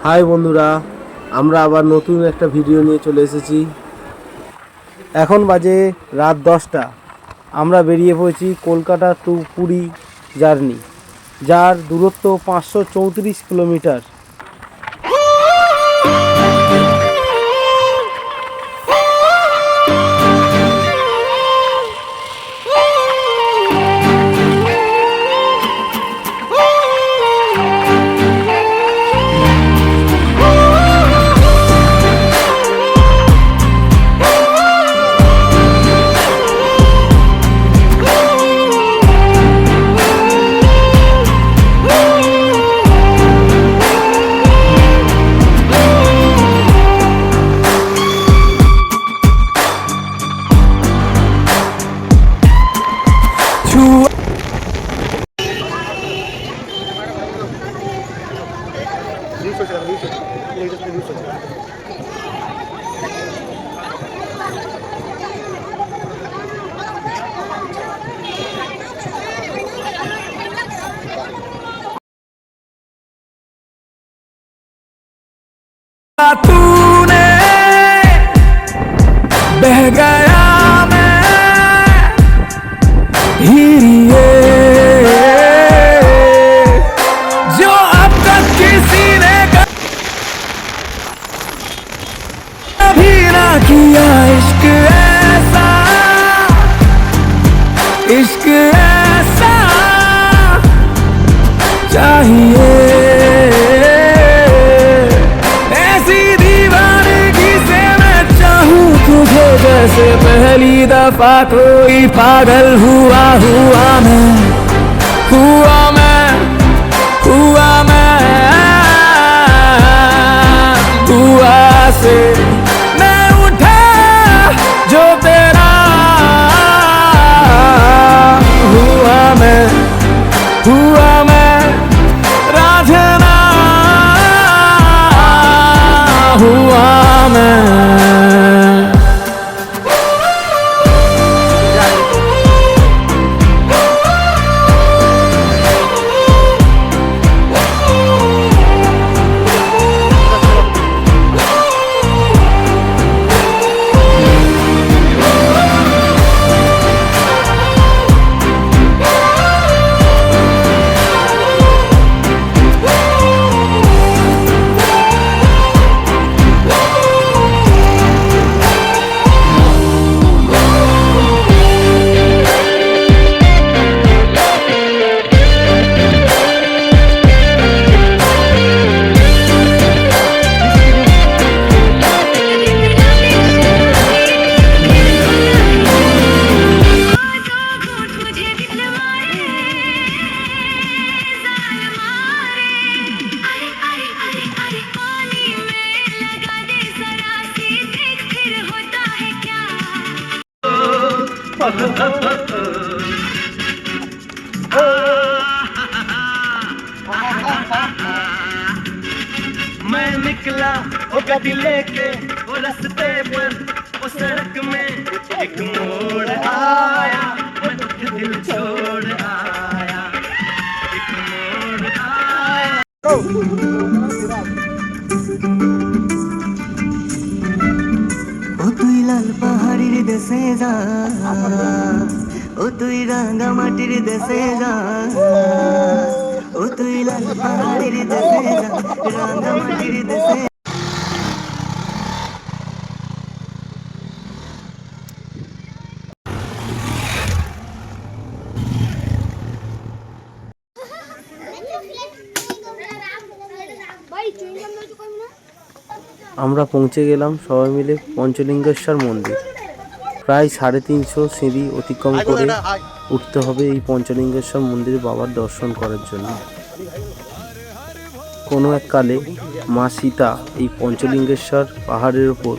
High বন্ধুরা, আমরা আবার নতুন একটা ভিডিও নিয়ে চলে এসেছি। এখন বাজে রাত 10টা। আমরা বেরিয়ে পড়েছি কলকাতা টু পুরী জার্নি, যার দূরত্ব 534 কিলোমিটার। तूने बह गया मैं हीरिए जो अब तक किसी ने कभी ना किया। इश्क ऐसा चाहिए। जैसे पहली दफा कोई पागल हुआ से मैं उठा जो तेरा हुआ मैं राजना हुआ मैं। मैं निकला वो गड्डी लेके वो रास्ते पर वो सड़क में एक मोड़ आया, मैं दिल छोड़ आया, एक मोड़ आया। ओ তুই লাল পাহাড়ির দেশে যা, ও তুই রাঙা মাটির দেশে যা, ও তুই লাল পাহাড়ির দেশে যা, রাঙা মাটির দেশে। আমরা পৌঁছে গেলাম সবাই মিলে পঞ্চলিঙ্গেশ্বর মন্দির। প্রায় 350 সিঁড়ি অতিক্রম করে উঠতে হবে এই পঞ্চলিঙ্গেশ্বর মন্দিরে বাবার দর্শন করার জন্য। কোনো এক কালে মা সীতা এই পঞ্চলিঙ্গেশ্বর পাহাড়ের ওপর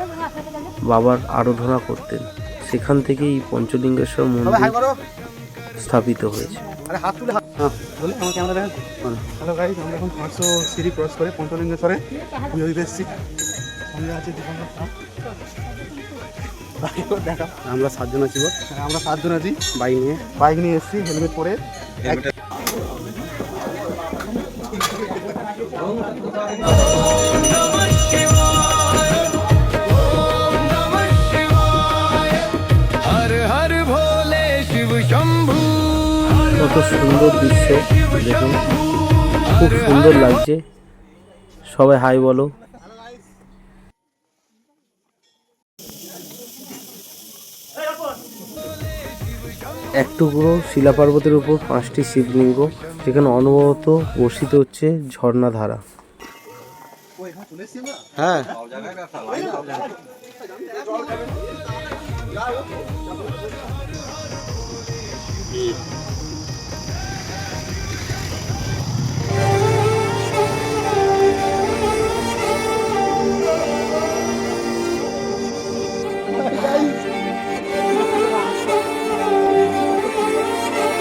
বাবার আরাধনা করতেন, সেখান থেকে এই পঞ্চলিঙ্গেশ্বর মন্দির স্থাপিত হয়েছে। হ্যালো গাইস, আমরা এখন 500 সিঁড়ি ক্রস করে পঞ্চলিঙ্গেশ্বরে পুজো দিতে এসেছি। সঙ্গে আছে দেখা, আমরা 7 জন আছি। আমরা 7 জন আছি বাইক নিয়ে এসেছি, হেলমেট পরে। কত সুন্দর দৃশ্য দেখুন, খুব সুন্দর লাগছে। সবাই হাই বলো। এক টুকরো শিলা পর্বতের উপর 5টি শিবলিঙ্গ, যেখানে অনবরত বর্ষিত হচ্ছে ঝর্ণাধারা। হ্যাঁ,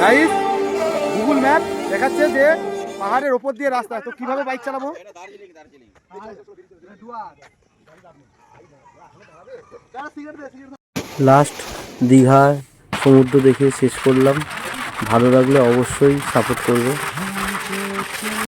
গাইস, গুগল ম্যাপ দেখাচ্ছে যে পাহাড়ের ওপর দিয়ে রাস্তা, তো কিভাবে বাইক চালাবো? লাস্ট দীঘা সমুদ্র দেখে শেষ করলাম। ভালো লাগলে অবশ্যই সাপোর্ট করবে।